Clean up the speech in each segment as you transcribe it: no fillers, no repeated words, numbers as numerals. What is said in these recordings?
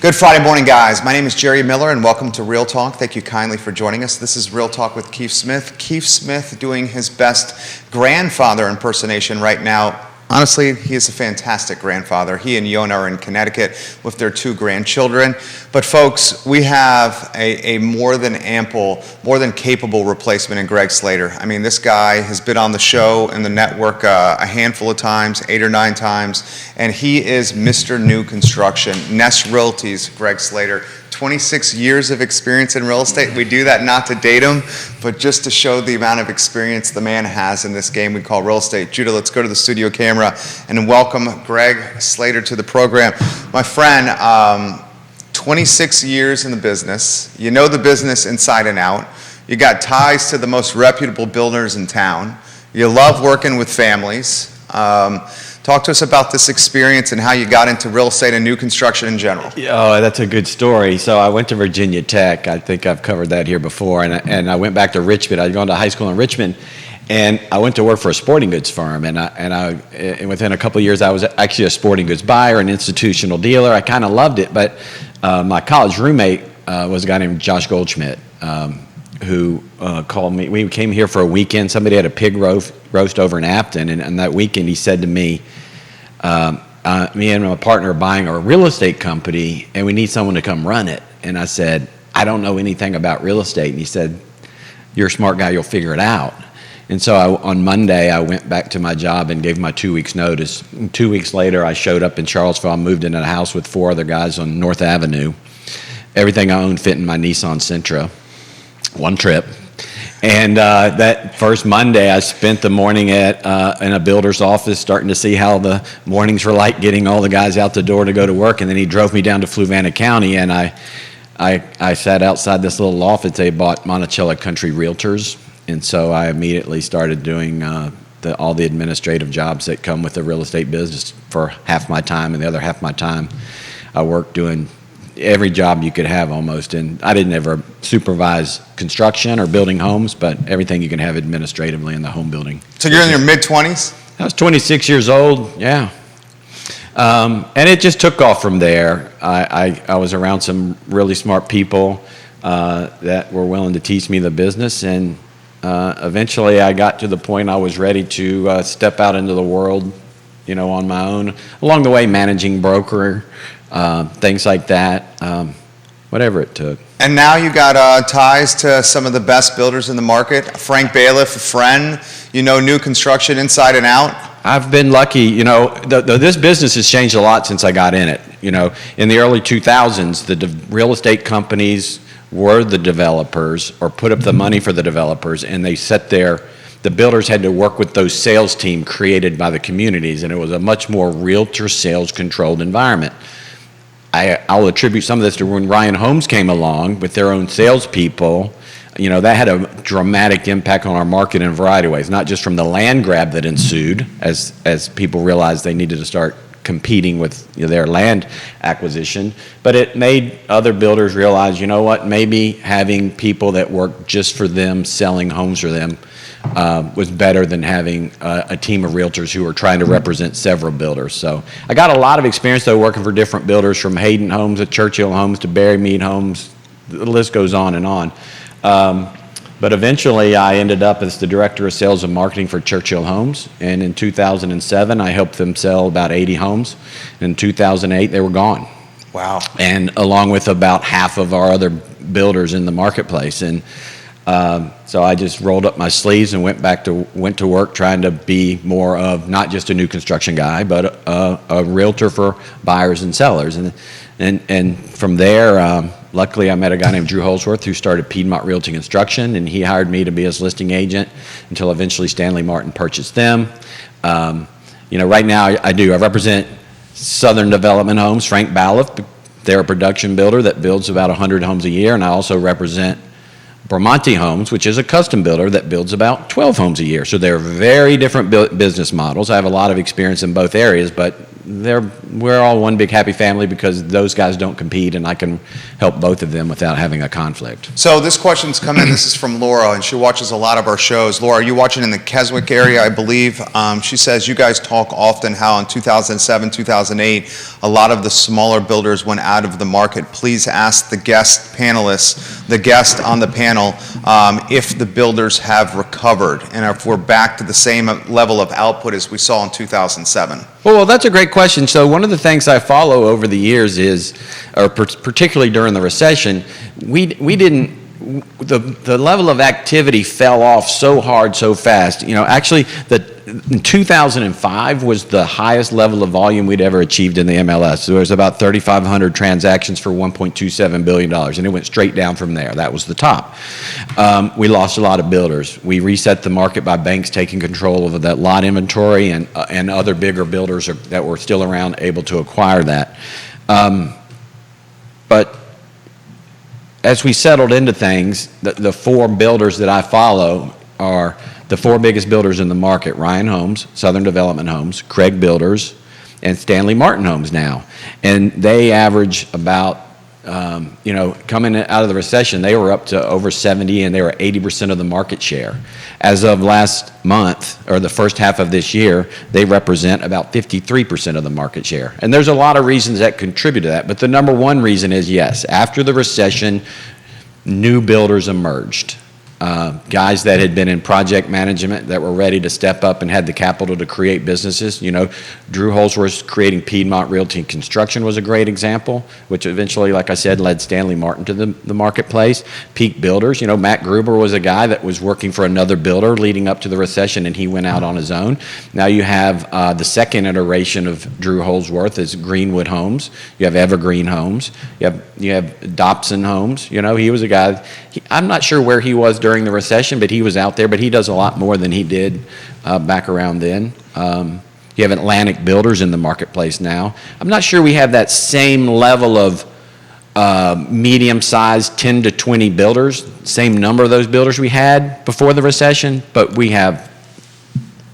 Good Friday morning, guys. My name is Jerry Miller, and welcome to Real Talk. Thank you kindly for joining us. This is Real Talk with Keith Smith. Keith Smith doing his best grandfather impersonation right now. Honestly, he is a fantastic grandfather. He and Yona are in Connecticut with their 2 grandchildren. But folks, we have a more than ample, more than capable replacement in Greg Slater. I mean, this guy has been on the show and the network a handful of times, 8 or 9 times, and he is Mr. New Construction. Nest Realty's Greg Slater. 26 years of experience in real estate. We do that not to date him, but just to show the amount of experience the man has in this game we call real estate. Judah, let's go to the studio camera and welcome Greg Slater to the program. My friend, 26 years in the business. You know the business inside and out. You got ties to the most reputable builders in town. You love working with families. Talk to us about this experience and how you got into real estate and new construction in general. Oh, that's a good story. So I went to Virginia Tech. I think I've covered that here before. And I went back to Richmond. I was going to high school in Richmond. And I went to work for a sporting goods firm. And within a couple of years, I was actually a sporting goods buyer, an institutional dealer. I kind of loved it. But my college roommate was a guy named Josh Goldschmidt, who called me. We came here for a weekend. Somebody had a pig roast over in Afton, and that weekend he said to me, me and my partner are buying a real estate company, and we need someone to come run it. And I said, I don't know anything about real estate. And he said, you're a smart guy, you'll figure it out. And so on Monday, I went back to my job and gave my 2 weeks notice. And 2 weeks later, I showed up in Charlottesville. I moved into a house with 4 other guys on North Avenue. Everything I owned fit in my Nissan Sentra. One trip. And that first Monday, I spent the morning in a builder's office starting to see how the mornings were like, getting all the guys out the door to go to work. And then he drove me down to Fluvanna County, and I sat outside this little office. They bought Monticello Country Realtors. And so I immediately started doing all the administrative jobs that come with the real estate business for half my time, and the other half my time I worked doing every job you could have almost. And I didn't ever supervise construction or building homes, but everything you can have administratively in the home building. So you're in your mid-20s? I was 26 years old, yeah. And it just took off from there. I was around some really smart people that were willing to teach me the business, and eventually I got to the point I was ready to step out into the world, on my own. Along the way, managing broker, things like that, whatever it took. And now you got ties to some of the best builders in the market. Frank Bailiff, a friend, new construction inside and out. I've been lucky, this business has changed a lot since I got in it. In the early 2000s, the real estate companies were the developers, or put up the money for the developers, and they the builders had to work with those sales team created by the communities, and it was a much more realtor sales controlled environment. I'll attribute some of this to when Ryan Homes came along with their own salespeople. That had a dramatic impact on our market in a variety of ways, not just from the land grab that ensued as people realized they needed to start competing with their land acquisition, but it made other builders realize, maybe having people that work just for them, selling homes for them, was better than having a team of realtors who were trying to represent several builders. So I got a lot of experience, though, working for different builders, from Hayden Homes to Churchill Homes to Barry Mead Homes. The list goes on and on. But eventually I ended up as the director of sales and marketing for Churchill Homes. And in 2007, I helped them sell about 80 homes. In 2008, they were gone. Wow. And along with about half of our other builders in the marketplace. And so I just rolled up my sleeves and went to work trying to be more of not just a new construction guy, but a realtor for buyers and sellers. And from there, luckily I met a guy named Drew Holsworth who started Piedmont Realty Construction, and he hired me to be his listing agent until eventually Stanley Martin purchased them. Right now I represent Southern Development Homes, Frank Bailiff. They're a production builder that builds about 100 homes a year, and I also represent Bramante Homes, which is a custom builder that builds about 12 homes a year. So they're very different business models. I have a lot of experience in both areas, but we're all one big happy family because those guys don't compete, and I can help both of them without having a conflict. So this question's come in. This is from Laura, and she watches a lot of our shows. Laura, are you watching in the Keswick area, I believe? She says you guys talk often how in 2007, 2008, a lot of the smaller builders went out of the market. Please ask the guest panelists, the guest on the panel, if the builders have recovered and if we're back to the same level of output as we saw in 2007. Well, that's a great question. So one of the things I follow over the years is, or particularly during the recession, the level of activity fell off so hard so fast. Actually, in 2005 was the highest level of volume we'd ever achieved in the MLS. There was about 3,500 transactions for $1.27 billion, and it went straight down from there. That was the top. We lost a lot of builders. We reset the market by banks taking control of that lot inventory, and other bigger builders that were still around able to acquire that. But as we settled into things, the four builders that I follow are the four biggest builders in the market: Ryan Homes, Southern Development Homes, Craig Builders, and Stanley Martin Homes now. And they average about, coming out of the recession, they were up to over 70, and they were 80% of the market share. As of last month, or the first half of this year, they represent about 53% of the market share. And there's a lot of reasons that contribute to that, but the number one reason is, yes, after the recession, new builders emerged. Guys that had been in project management that were ready to step up and had the capital to create businesses. Drew Holsworth creating Piedmont Realty and Construction was a great example, which eventually, like I said, led Stanley Martin to the marketplace. Peak builders, Matt Gruber was a guy that was working for another builder leading up to the recession, and he went out on his own. Now you have the second iteration of Drew Holsworth is Greenwood Homes. You have Evergreen Homes. You have Dobson Homes. He was a guy. I'm not sure where he was during the recession, but he was out there. But he does a lot more than he did back around then. You have Atlantic Builders in the marketplace now. I'm not sure we have that same level of medium-sized 10 to 20 builders, same number of those builders we had before the recession, but we have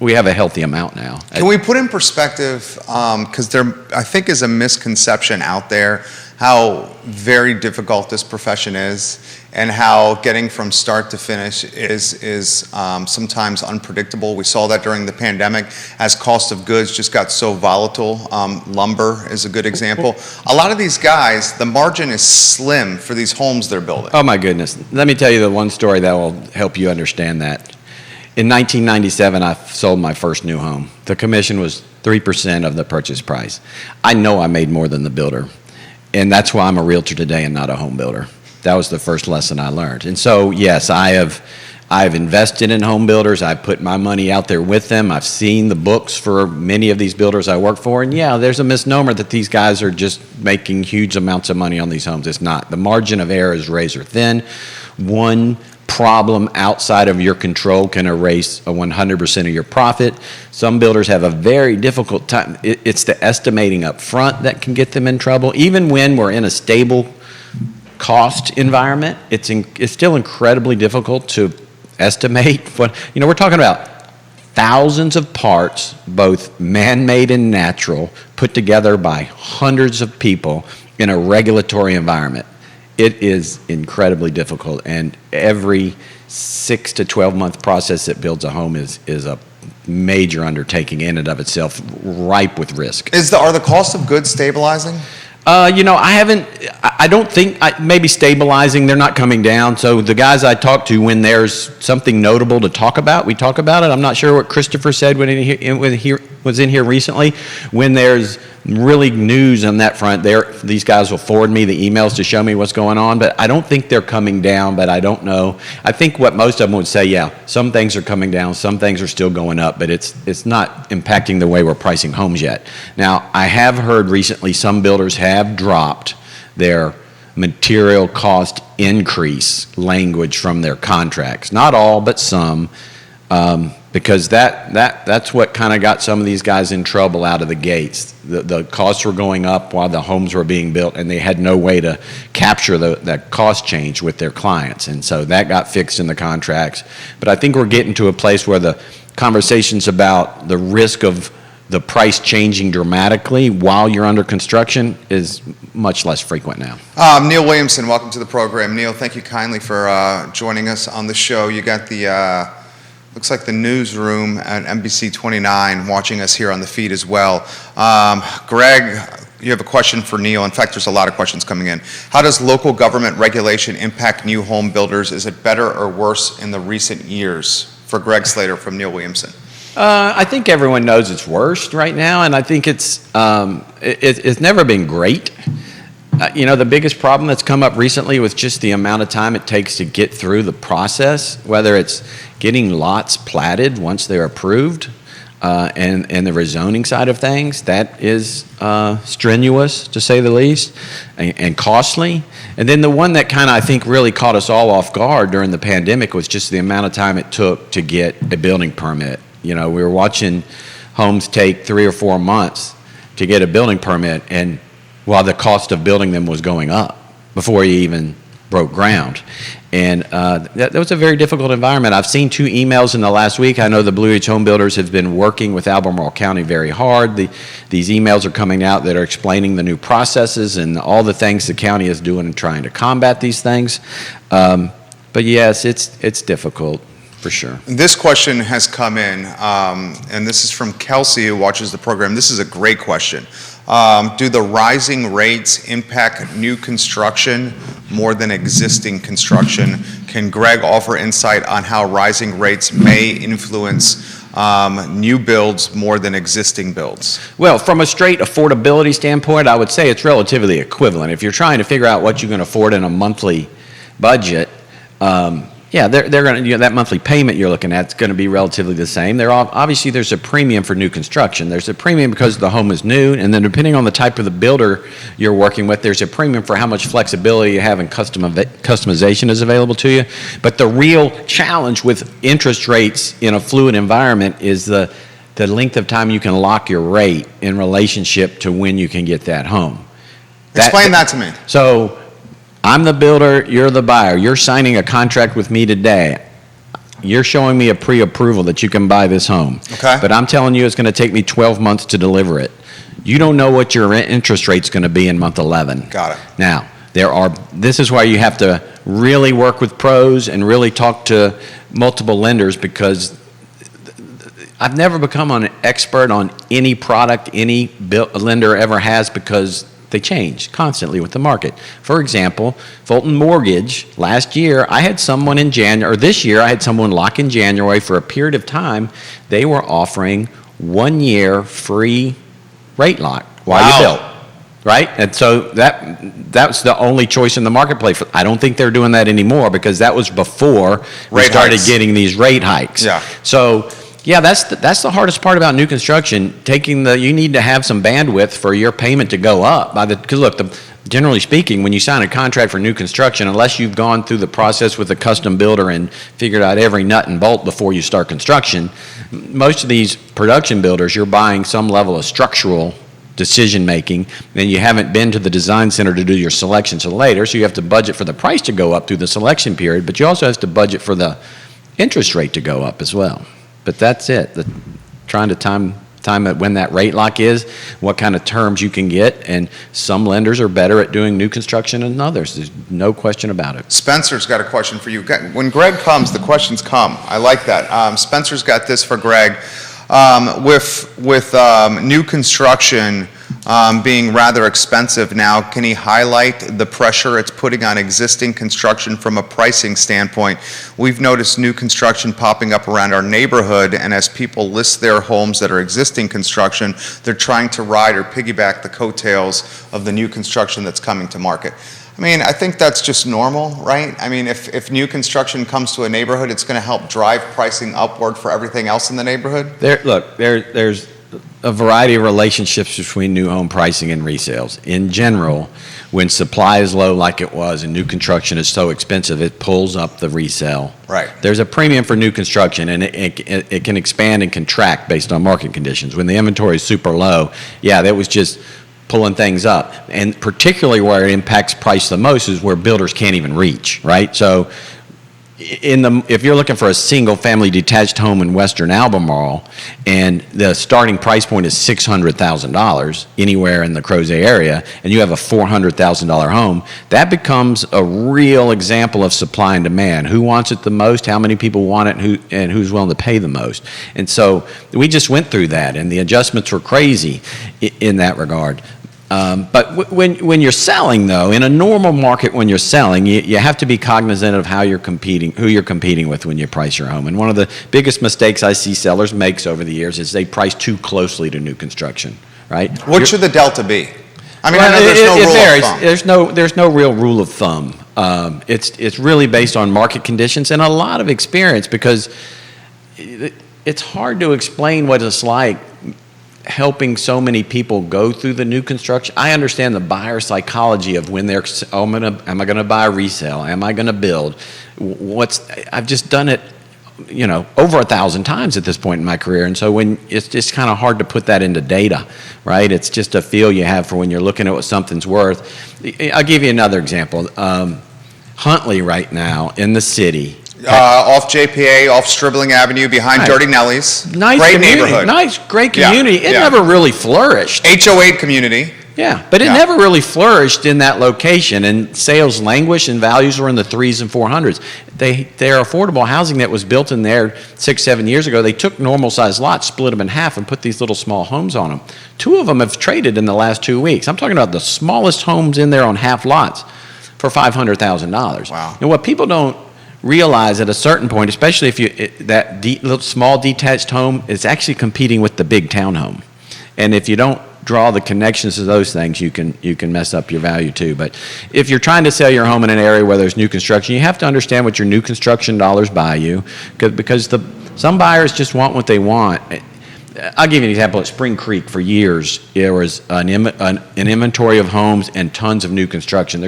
a healthy amount now. Can we put in perspective, because there, I think, is a misconception out there how very difficult this profession is, and how getting from start to finish is sometimes unpredictable. We saw that during the pandemic as cost of goods just got so volatile. Lumber is a good example. A lot of these guys, the margin is slim for these homes they're building. Oh my goodness. Let me tell you the one story that will help you understand that. In 1997, I sold my first new home. The commission was 3% of the purchase price. I know I made more than the builder, and that's why I'm a realtor today and not a home builder. That was the first lesson I learned. And so, yes, I've invested in home builders. I've put my money out there with them. I've seen the books for many of these builders I work for. And yeah, there's a misnomer that these guys are just making huge amounts of money on these homes. It's not. The margin of error is razor thin. One problem outside of your control can erase 100% of your profit. Some builders have a very difficult time. It's the estimating up front that can get them in trouble. Even when we're in a stable cost environment, it's still incredibly difficult to estimate. We're talking about thousands of parts, both man-made and natural, put together by hundreds of people in a regulatory environment. It is incredibly difficult, and every 6 to 12 month process that builds a home is a major undertaking in and of itself, ripe with risk. Are the cost of goods stabilizing? I don't think, maybe stabilizing. They're not coming down. So the guys I talk to, when there's something notable to talk about, we talk about it. I'm not sure what Christopher said when he was in here recently. When there's really news on that front, these guys will forward me the emails to show me what's going on, but I don't think they're coming down, but I don't know. I think what most of them would say, yeah, some things are coming down, some things are still going up, but it's not impacting the way we're pricing homes yet. Now, I have heard recently some builders have dropped their material cost increase language from their contracts. Not all, but some, because that's what kind of got some of these guys in trouble out of the gates. The costs were going up while the homes were being built, and they had no way to capture that cost change with their clients. And so that got fixed in the contracts. But I think we're getting to a place where the conversations about the risk of the price changing dramatically while you're under construction is much less frequent now. Neil Williamson, welcome to the program. Neil, thank you kindly for joining us on the show. You got the, looks like the newsroom at NBC 29 watching us here on the feed as well. Greg, you have a question for Neil. In fact, there's a lot of questions coming in. How does local government regulation impact new home builders? Is it better or worse in the recent years? For Greg Slater from Neil Williamson. I think everyone knows it's worse right now, and I think it's never been great. The biggest problem that's come up recently was just the amount of time it takes to get through the process, whether it's getting lots platted once they're approved, and the rezoning side of things. That is strenuous, to say the least, and costly. And then the one that kind of, I think, really caught us all off guard during the pandemic was just the amount of time it took to get a building permit. We were watching homes take 3 or 4 months to get a building permit, and while the cost of building them was going up before you even broke ground. And that was a very difficult environment. I've seen 2 emails in the last week. I know the Blue Ridge home builders have been working with Albemarle County very hard. These emails are coming out that are explaining the new processes and all the things the county is doing and trying to combat these things. But yes, it's difficult. For sure. This question has come in, and this is from Kelsey, who watches the program. This is a great question. Do the rising rates impact new construction more than existing construction? Can Greg offer insight on how rising rates may influence new builds more than existing builds? Well, from a straight affordability standpoint, I would say it's relatively equivalent. If you're trying to figure out what you can afford in a monthly budget, they're going to, that monthly payment you're looking at is going to be relatively the same. Obviously, there's a premium for new construction. There's a premium because the home is new, and then depending on the type of the builder you're working with, there's a premium for how much flexibility you have and customization is available to you. But the real challenge with interest rates in a fluid environment is the length of time you can lock your rate in relationship to when you can get that home. Explain that to me. So, I'm the builder, you're the buyer. You're signing a contract with me today. You're showing me a pre-approval that you can buy this home. Okay. But I'm telling you it's going to take me 12 months to deliver it. You don't know what your interest rate's going to be in month 11. Got it. Now, this is why you have to really work with pros and really talk to multiple lenders, because I've never become an expert on any product any lender ever has, because they change constantly with the market. For example, Fulton Mortgage, last year, I had someone in January, or this year, I had someone lock in January for a period of time. They were offering 1 year free rate lock while you built, right? And so that's the only choice in the marketplace. I don't think they're doing that anymore, because that was before we started getting these rate hikes. Yeah. So, yeah, that's the hardest part about new construction. You need to have some bandwidth for your payment to go up. Because look, generally speaking, when you sign a contract for new construction, unless you've gone through the process with a custom builder and figured out every nut and bolt before you start construction, most of these production builders, you're buying some level of structural decision making, and you haven't been to the design center to do your selection till later, so you have to budget for the price to go up through the selection period, but you also have to budget for the interest rate to go up as well. But that's it. Trying to time it when that rate lock is, what kind of terms you can get, and some lenders are better at doing new construction than others. There's no question about it. Spencer's got a question for you. When Greg comes, the questions come. I like that. Spencer's got this for Greg. With new construction being rather expensive now, can he highlight the pressure it's putting on existing construction from a pricing standpoint? We've noticed new construction popping up around our neighborhood, and as people list their homes that are existing construction, they're trying to ride or piggyback the coattails of the new construction that's coming to market. I mean, I think that's just normal, right? I mean, if new construction comes to a neighborhood, it's going to help drive pricing upward for everything else in the neighborhood? There's a variety of relationships between new home pricing and resales. In general, when supply is low like it was and new construction is so expensive, it pulls up the resale. Right. There's a premium for new construction, and it can expand and contract based on market conditions. When the inventory is super low, that was just pulling things up. And particularly where it impacts price the most is where builders can't even reach, right? So if you're looking for a single-family detached home in Western Albemarle, and the starting price point is $600,000 anywhere in the Crozet area, and you have a $400,000 home, that becomes a real example of supply and demand. Who wants it the most? How many people want it? And who's willing to pay the most? And so we just went through that, and the adjustments were crazy in that regard. But when you're selling, though, in a normal market, when you're selling, you have to be cognizant of who you're competing with when you price your home. And one of the biggest mistakes I see sellers make over the years is they price too closely to new construction, right? What should the delta be? I mean, Well, I know there's no it rule varies. of thumb. There's no real rule of thumb. It's really based on market conditions and a lot of experience, because it's hard to explain what it's like helping so many people go through the new construction. I understand the buyer psychology of when they're, am I going to buy a resale? Am I going to build? I've just done it, over 1,000 times at this point in my career. And so when it's just kind of hard to put that into data, right? It's just a feel you have for when you're looking at what something's worth. I'll give you another example. Huntley right now in the city. Off JPA, off Stribling Avenue, behind Right. Dirty Nelly's. Nice Great community, neighborhood. Nice, great Yeah, community. It yeah. never really flourished. HOA community. Yeah, but it Yeah. never really flourished in that location, and sales languished, and values were in the 3s and 400s. Their affordable housing that was built in there 6-7 years ago, they took normal-sized lots, split them in half, and put these little small homes on them. 2 of them have traded in the last 2 weeks. I'm talking about the smallest homes in there on half lots for $500,000. Wow. And what people don't realize at a certain point, especially if little small detached home is actually competing with the big townhome, and if you don't draw the connections to those things, you can mess up your value too. But if you're trying to sell your home in an area where there's new construction, you have to understand what your new construction dollars buy you, because some buyers just want what they want. I'll give you an example. At Spring Creek, for years, there was an inventory of homes and tons of new construction.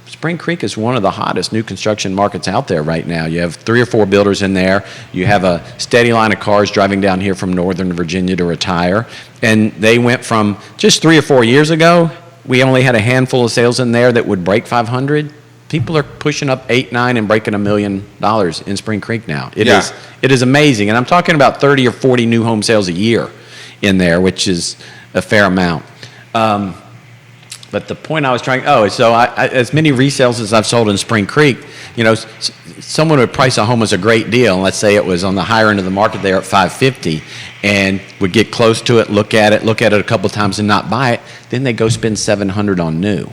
Spring Creek is one of the hottest new construction markets out there right now. You have 3 or 4 builders in there. You have a steady line of cars driving down here from Northern Virginia to retire. And they went from just 3 or 4 years ago, we only had a handful of sales in there that would break 500. People are pushing up 8, 9, and breaking $1 million in Spring Creek now. It is amazing. And I'm talking about 30 or 40 new home sales a year in there, which is a fair amount. But the point I was as many resales as I've sold in Spring Creek, someone would price a home as a great deal, and let's say it was on the higher end of the market there at $550, and would get close to it, look at it a couple times and not buy it, then they go spend $700 on new.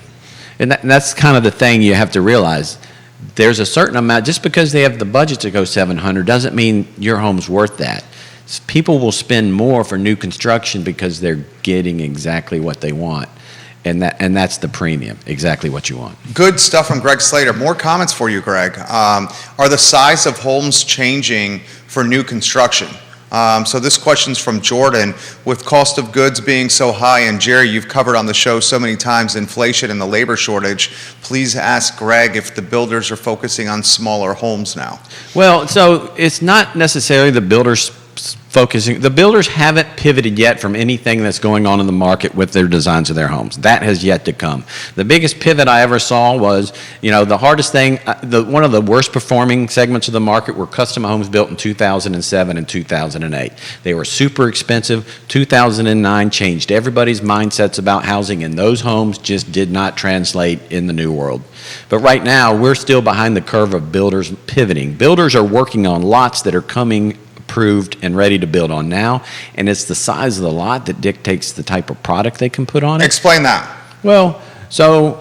And that's kind of the thing you have to realize. There's a certain amount, just because they have the budget to go $700 doesn't mean your home's worth that. People will spend more for new construction because they're getting exactly what they want. And that's the premium, exactly what you want. Good stuff from Greg Slater. More comments for you, Greg. Are the size of homes changing for new construction? So this question's from Jordan. With cost of goods being so high, and Jerry, you've covered on the show so many times inflation and the labor shortage, please ask Greg if the builders are focusing on smaller homes now. Well, so it's not necessarily the builders focusing. The builders haven't pivoted yet from anything that's going on in the market with their designs of their homes. That has yet to come. The biggest pivot I ever saw was, the hardest thing, one of the worst performing segments of the market were custom homes built in 2007 and 2008. They were super expensive. 2009 changed everybody's mindsets about housing, and those homes just did not translate in the new world. But right now, we're still behind the curve of builders pivoting. Builders are working on lots that are coming approved and ready to build on now, and it's the size of the lot that dictates the type of product they can put on it. Explain that. Well, so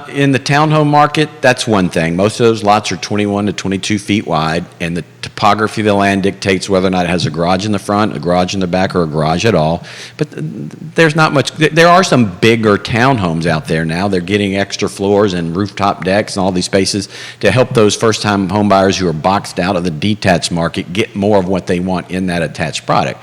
in the townhome market, that's one thing. Most of those lots are 21 to 22 feet wide, and the topography of the land dictates whether or not it has a garage in the front, a garage in the back, or a garage at all. But there's not much. There are some bigger townhomes out there now. They're getting extra floors and rooftop decks and all these spaces to help those first-time home buyers who are boxed out of the detached market get more of what they want in that attached product.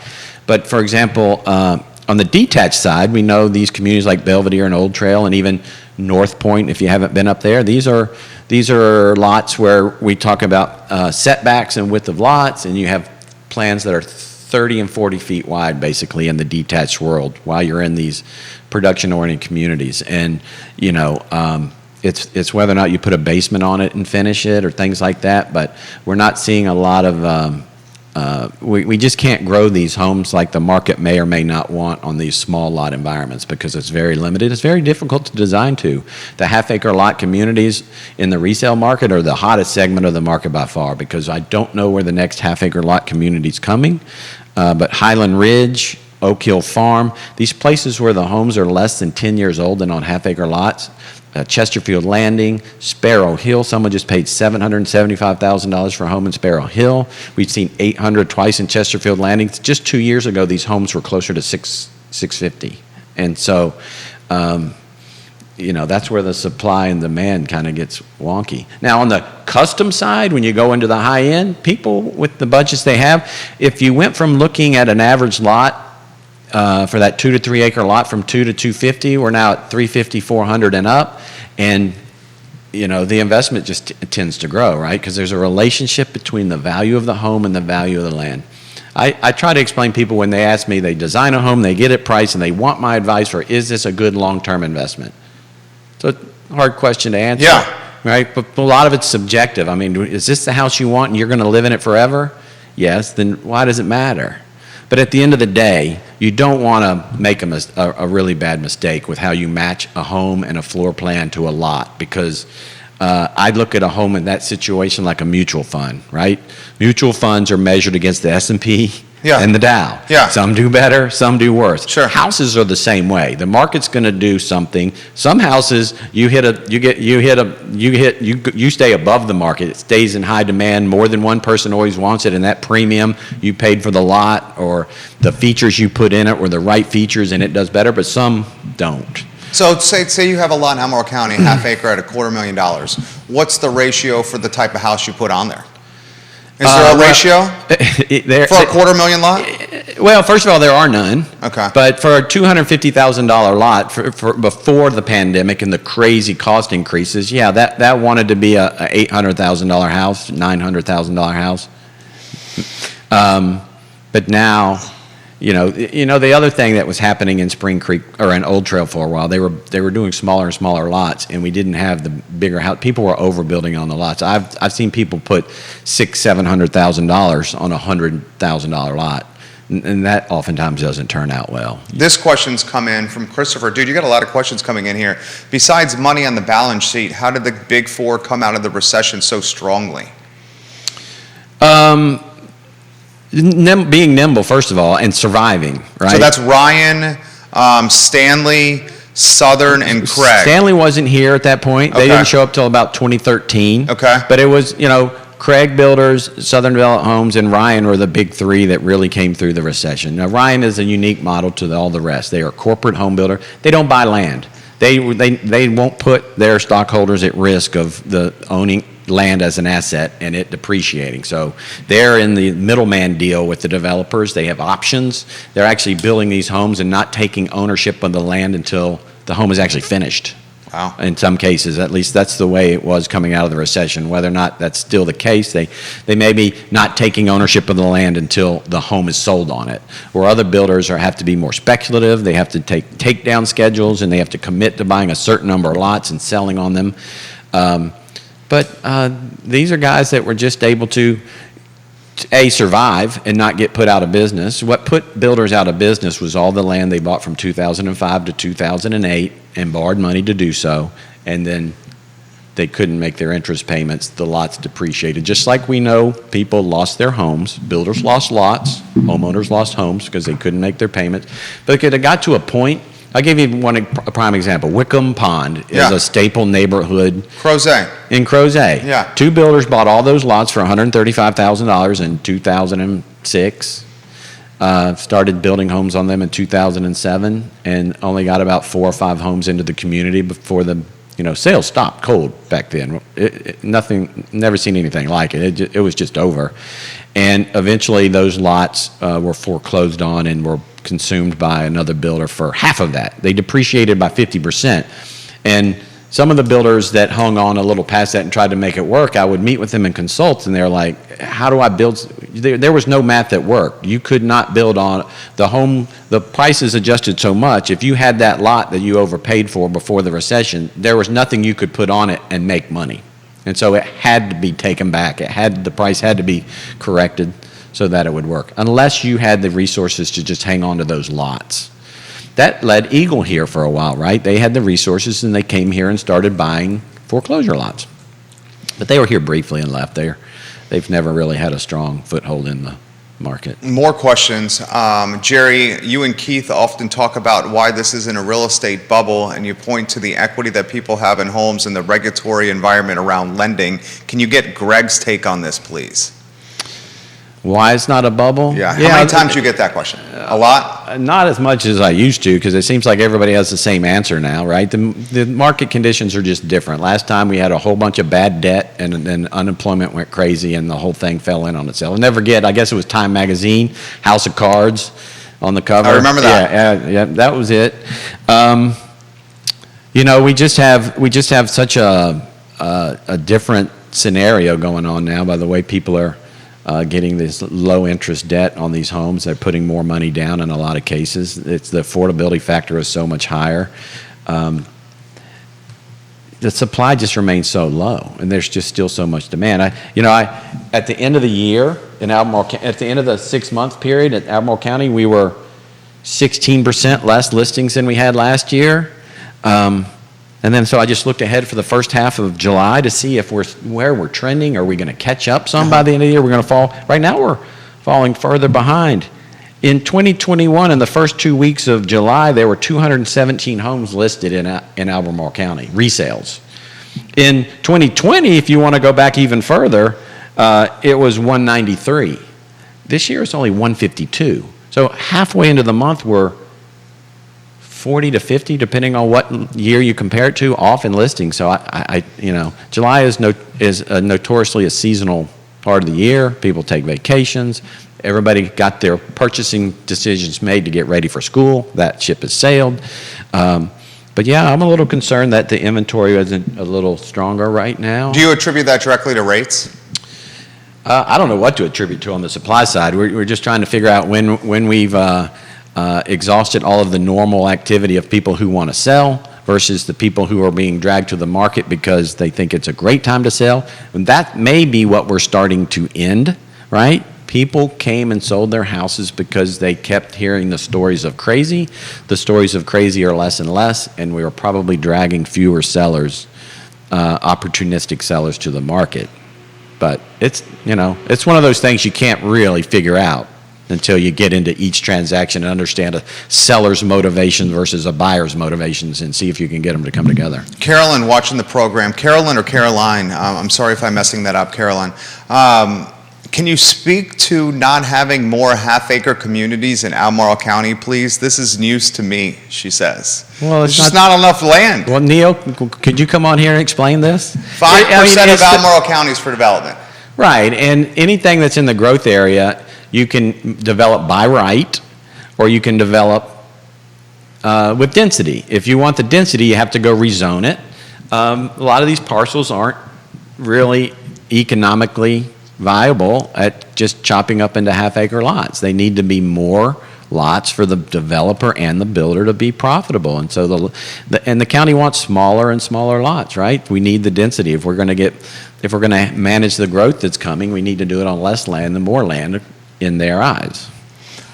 But for example, on the detached side, we know these communities like Belvedere and Old Trail, and even North Point, if you haven't been up there, these are lots where we talk about setbacks and width of lots, and you have plans that are 30 and 40 feet wide, basically, in the detached world while you're in these production-oriented communities. And, It's whether or not you put a basement on it and finish it or things like that. But we're not seeing a lot of. We just can't grow these homes like the market may or may not want on these small lot environments because it's very limited. It's very difficult to design to. The half-acre lot communities in the resale market are the hottest segment of the market by far because I don't know where the next half-acre lot community is coming. But Highland Ridge, Oak Hill Farm, these places where the homes are less than 10 years old and on half-acre lots, Chesterfield Landing, Sparrow Hill. Someone just paid $775,000 for a home in Sparrow Hill. We've seen $800 twice in Chesterfield Landing. Just 2 years ago, these homes were closer to $650. And so, that's where the supply and demand kind of gets wonky. Now, on the custom side, when you go into the high end, people with the budgets they have, if you went from looking at an average lot for that 2 to 3 acre lot from 2 to 250, we're now at 350, 400 and up, and the investment just tends to grow, right? Because there's a relationship between the value of the home and the value of the land. I try to explain people when they ask me, they design a home, they get it priced, and they want my advice for, is this a good long-term investment? It's a hard question to answer, right? But a lot of it's subjective. I mean, is this the house you want and you're going to live in it forever? Yes, then why does it matter? But at the end of the day, you don't want to make a really bad mistake with how you match a home and a floor plan to a lot because I look at a home in that situation like a mutual fund, right? Mutual funds are measured against the S&P and the Dow. Yeah. Some do better, some do worse. Sure. Houses are the same way. The market's going to do something. Some houses you stay above the market. It stays in high demand. More than one person always wants it, and that premium you paid for the lot or the features you put in it were the right features and it does better, but some don't. So say you have a lot in Albemarle County, half acre at $250,000. What's the ratio for the type of house you put on there? Is there a ratio for a $250,000 lot? Well, first of all, there are none. Okay. But for a $250,000 lot for before the pandemic and the crazy cost increases, that wanted to be a $800,000 house, $900,000 house. But now, the other thing that was happening in Spring Creek or in Old Trail for a while, they were doing smaller and smaller lots, and we didn't have the bigger house. People were overbuilding on the lots. I've seen people put $600,000-$700,000 on a $100,000 lot, and that oftentimes doesn't turn out well. This question's come in from Christopher. Dude, you got a lot of questions coming in here. Besides money on the balance sheet, how did the Big Four come out of the recession so strongly? Being nimble, first of all, and surviving, right? So that's Ryan, Stanley, Southern, and Craig. Stanley wasn't here at that point. They Okay. didn't show up till about 2013. Okay. But it was, Craig Builders, Southern Development Homes, and Ryan were the big three that really came through the recession. Now, Ryan is a unique model to all the rest. They are a corporate home builder. They don't buy land. They won't put their stockholders at risk of the owning land as an asset and it depreciating. So they're in the middleman deal with the developers. They have options. They're actually building these homes and not taking ownership of the land until the home is actually finished. Wow. In some cases, at least that's the way it was coming out of the recession. Whether or not that's still the case, they may be not taking ownership of the land until the home is sold on it. Where other builders have to be more speculative, they have to take takedown schedules, and they have to commit to buying a certain number of lots and selling on them. But these are guys that were just able to survive and not get put out of business. What put builders out of business was all the land they bought from 2005 to 2008 and borrowed money to do so, and then they couldn't make their interest payments. The lots depreciated. Just like we know people lost their homes, builders lost lots, homeowners lost homes because they couldn't make their payments. But it got to a point. I'll give you a prime example. Wickham Pond is a staple neighborhood. Crozet. In Crozet. Yeah. Two builders bought all those lots for $135,000 in 2006. Started building homes on them in 2007 and only got about 4 or 5 homes into the community before the sales stopped cold back then. Never seen anything like it. It was just over. And eventually those lots were foreclosed on and were consumed by another builder for half of that. They depreciated by 50%. And some of the builders that hung on a little past that and tried to make it work, I would meet with them and consult, and they're like, how do I build? There was no math that worked. You could not build on the home. The prices adjusted so much. If you had that lot that you overpaid for before the recession, there was nothing you could put on it and make money. And so it had to be taken back. The price had to be corrected so that it would work, unless you had the resources to just hang on to those lots. That led Eagle here for a while, right? They had the resources, and they came here and started buying foreclosure lots. But they were here briefly and left there. They've never really had a strong foothold in the market. More questions. Jerry, you and Keith often talk about why this isn't a real estate bubble, and you point to the equity that people have in homes and the regulatory environment around lending. Can you get Greg's take on this, please? Why it's not a bubble? Yeah. How many times do you get that question? A lot? Not as much as I used to, because it seems like everybody has the same answer now, right? The market conditions are just different. Last time we had a whole bunch of bad debt, and then unemployment went crazy, and the whole thing fell in on itself. I'll never forget, I guess it was Time Magazine, House of Cards on the cover. I remember that. Yeah, that was it. We just have such a different scenario going on now by the way people are getting this low interest debt on these homes. They're putting more money down in a lot of cases. The affordability factor is so much higher. The supply just remains so low, and there's just still so much demand. At the end of the year in Albemarle, at the end of the 6-month period at Albemarle County, we were 16% less listings than we had last year. And then so I just looked ahead for the first half of July to see if where we're trending. Are we going to catch up some by the end of the year? We're going to fall. Right now we're falling further behind. In 2021, in the first 2 weeks of July, there were 217 homes listed in Albemarle County, resales. In 2020, if you want to go back even further, it was 193. This year it's only 152. So halfway into the month we're 40 to 50, depending on what year you compare it to, off in listings. So July is notoriously a seasonal part of the year. People take vacations. Everybody got their purchasing decisions made to get ready for school. That ship has sailed. But yeah, I'm a little concerned that the inventory isn't a little stronger right now. Do you attribute that directly to rates? I don't know what to attribute to on the supply side. We're just trying to figure out when we've exhausted all of the normal activity of people who want to sell versus the people who are being dragged to the market because they think it's a great time to sell. And that may be what we're starting to end, right? People came and sold their houses because they kept hearing the stories of crazy. The stories of crazy are less and less, and we are probably dragging fewer sellers, opportunistic sellers, to the market. But it's one of those things you can't really figure out until you get into each transaction and understand a seller's motivation versus a buyer's motivations and see if you can get them to come together. Carolyn, watching the program. Carolyn or Caroline, I'm sorry if I'm messing that up, Carolyn. Can you speak to not having more half-acre communities in Albemarle County, please? This is news to me, she says. Well, There's just not enough land. Well, Neil, could you come on here and explain this? 5% of Albemarle County is for development. Right, and anything that's in the growth area, you can develop by right, or you can develop with density. If you want the density, you have to go rezone it. A lot of these parcels aren't really economically viable at just chopping up into half-acre lots. They need to be more lots for the developer and the builder to be profitable. And so the county wants smaller and smaller lots, right? We need the density. If we're going to manage the growth that's coming, we need to do it on less land than more land in their eyes.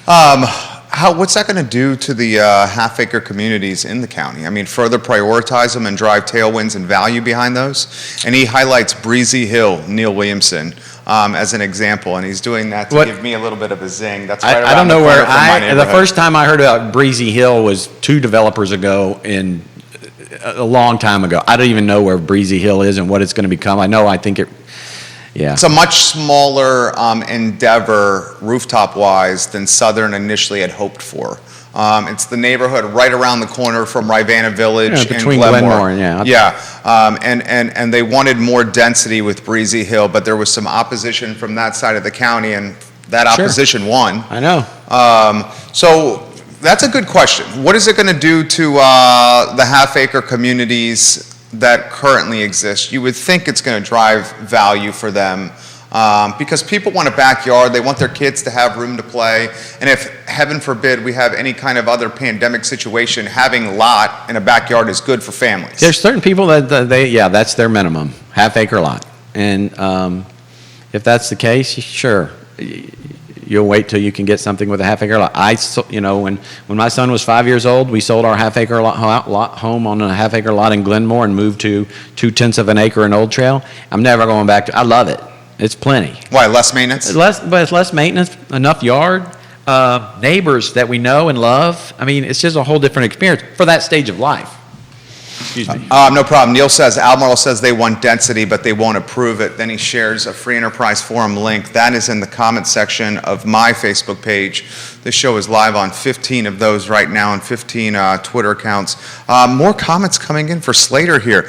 What's that going to do to the half-acre communities in the county? I mean, further prioritize them and drive tailwinds and value behind those? And he highlights Breezy Hill, Neil Williamson, as an example, and he's doing that to give me a little bit of a zing. That's right around the corner from my neighborhood. The first time I heard about Breezy Hill was 2 developers ago a long time ago. I don't even know where Breezy Hill is and what it's going to become. Yeah. It's a much smaller endeavor, rooftop-wise, than Southern initially had hoped for. It's the neighborhood right around the corner from Rivanna Village and Glenmore. And they wanted more density with Breezy Hill, but there was some opposition from that side of the county, and that opposition won. I know. So that's a good question. What is it going to do to the half-acre communities that currently exist, you would think it's going to drive value for them. Because people want a backyard, they want their kids to have room to play, and if, heaven forbid, we have any kind of other pandemic situation, having a lot in a backyard is good for families. There's certain people that that's their minimum, half-acre lot. And if that's the case, sure, you'll wait till you can get something with a half-acre lot. When my son was 5 years old, we sold our half-acre home on a half-acre lot in Glenmore and moved to 2/10 of an acre in Old Trail. I'm never going back to. I love it. It's plenty. Why, less maintenance? But it's less maintenance, enough yard, neighbors that we know and love. I mean, it's just a whole different experience for that stage of life. Excuse me. No problem. Neil says, Albemarle says they want density, but they won't approve it. Then he shares a free enterprise forum link. That is in the comment section of my Facebook page. This show is live on 15 of those right now and 15 Twitter accounts. More comments coming in for Slater here.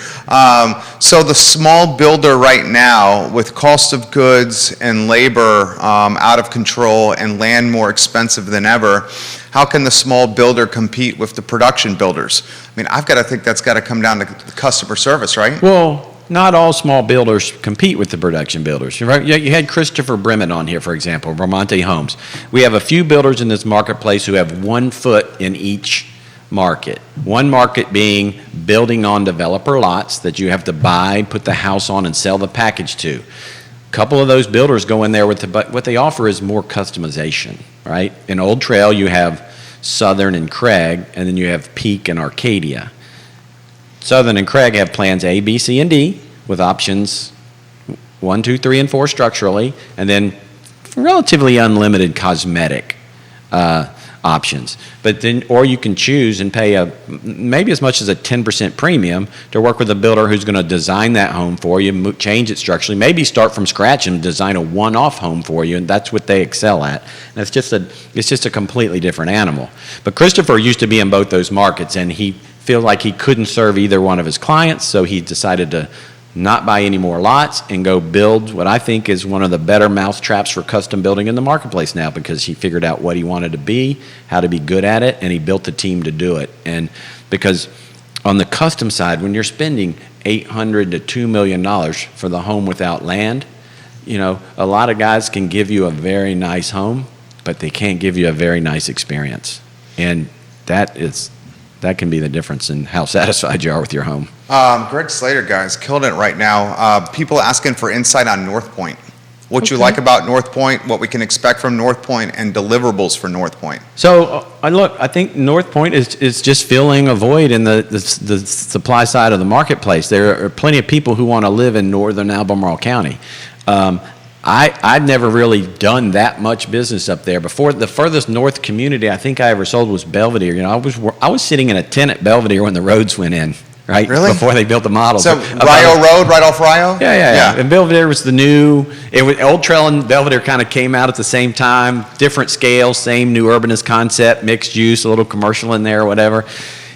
So the small builder right now, with cost of goods and labor out of control and land more expensive than ever, how can the small builder compete with the production builders? I mean, I've got to think that's got to come down to customer service, right? Well, not all small builders compete with the production builders. Right? You had Christopher Bremen on here, for example, Vermonte Homes. We have a few builders in this marketplace who have 1 foot in each market. One market being building on developer lots that you have to buy, put the house on, and sell the package to. A couple of those builders go in there but what they offer is more customization, right? In Old Trail, you have Southern and Craig, and then you have Peak and Arcadia. Southern and Craig have plans A, B, C, and D with options 1, 2, 3, and 4 structurally, and then relatively unlimited cosmetic options. But then, or you can choose and pay maybe as much as a 10% premium to work with a builder who's going to design that home for you, change it structurally, maybe start from scratch and design a one-off home for you, and that's what they excel at. And it's just a completely different animal. But Christopher used to be in both those markets, and he felt like he couldn't serve either one of his clients, so he decided to not buy any more lots and go build what I think is one of the better mousetraps for custom building in the marketplace now, because he figured out what he wanted to be, how to be good at it, and he built a team to do it. And because on the custom side, when you're spending $800 to $2 million for the home without land, a lot of guys can give you a very nice home, but they can't give you a very nice experience. And that can be the difference in how satisfied you are with your home. Greg Slater, guys, killing it right now. People asking for insight on North Point. What you like about North Point, what we can expect from North Point, and deliverables for North Point. So, I think North Point is just filling a void in the supply side of the marketplace. There are plenty of people who want to live in northern Albemarle County. I'd never really done that much business up there before. The furthest north community I think I ever sold was Belvedere. I was sitting in a tent at Belvedere when the roads went in, right? Really? Before they built the model. So Rio Road, right off Rio? Yeah. And Belvedere was Old Trail and Belvedere kind of came out at the same time, different scale, same new urbanist concept, mixed use, a little commercial in there, whatever.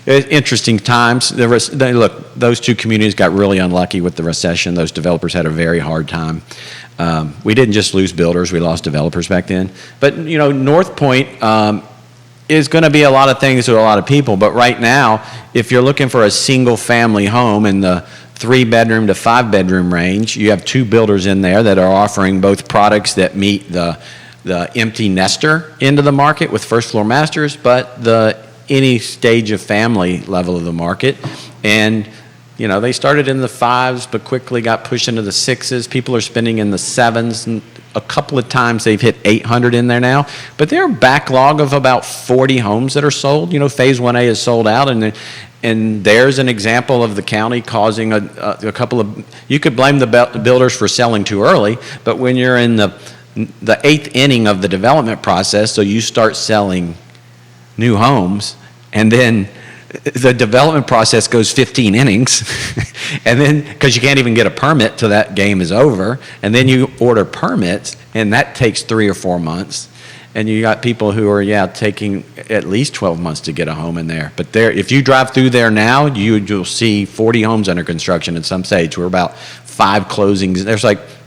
Interesting times. Those two communities got really unlucky with the recession. Those developers had a very hard time. We didn't just lose builders, we lost developers back then. But, North Point is going to be a lot of things to a lot of people. But right now, if you're looking for a single-family home in the 3-bedroom to 5-bedroom range, you have 2 builders in there that are offering both products that meet the empty nester end of the market with first-floor masters, but any stage of family level of the market. And they started in the 5s, but quickly got pushed into the 6s. People are spending in the 7s, and a couple of times they've hit 800 in there now. But they're a backlog of about 40 homes that are sold. Phase 1A is sold out, and there's an example of the county causing a couple of. You could blame the builders for selling too early, but when you're in the 8th inning of the development process, so you start selling new homes, and then the development process goes 15 innings, and then because you can't even get a permit till that game is over, and then you order permits, and that takes 3 or 4 months, and you got people who are taking at least 12 months to get a home in there. But if you drive through there now, you'll see 40 homes under construction at some stage. We're about 5 closings.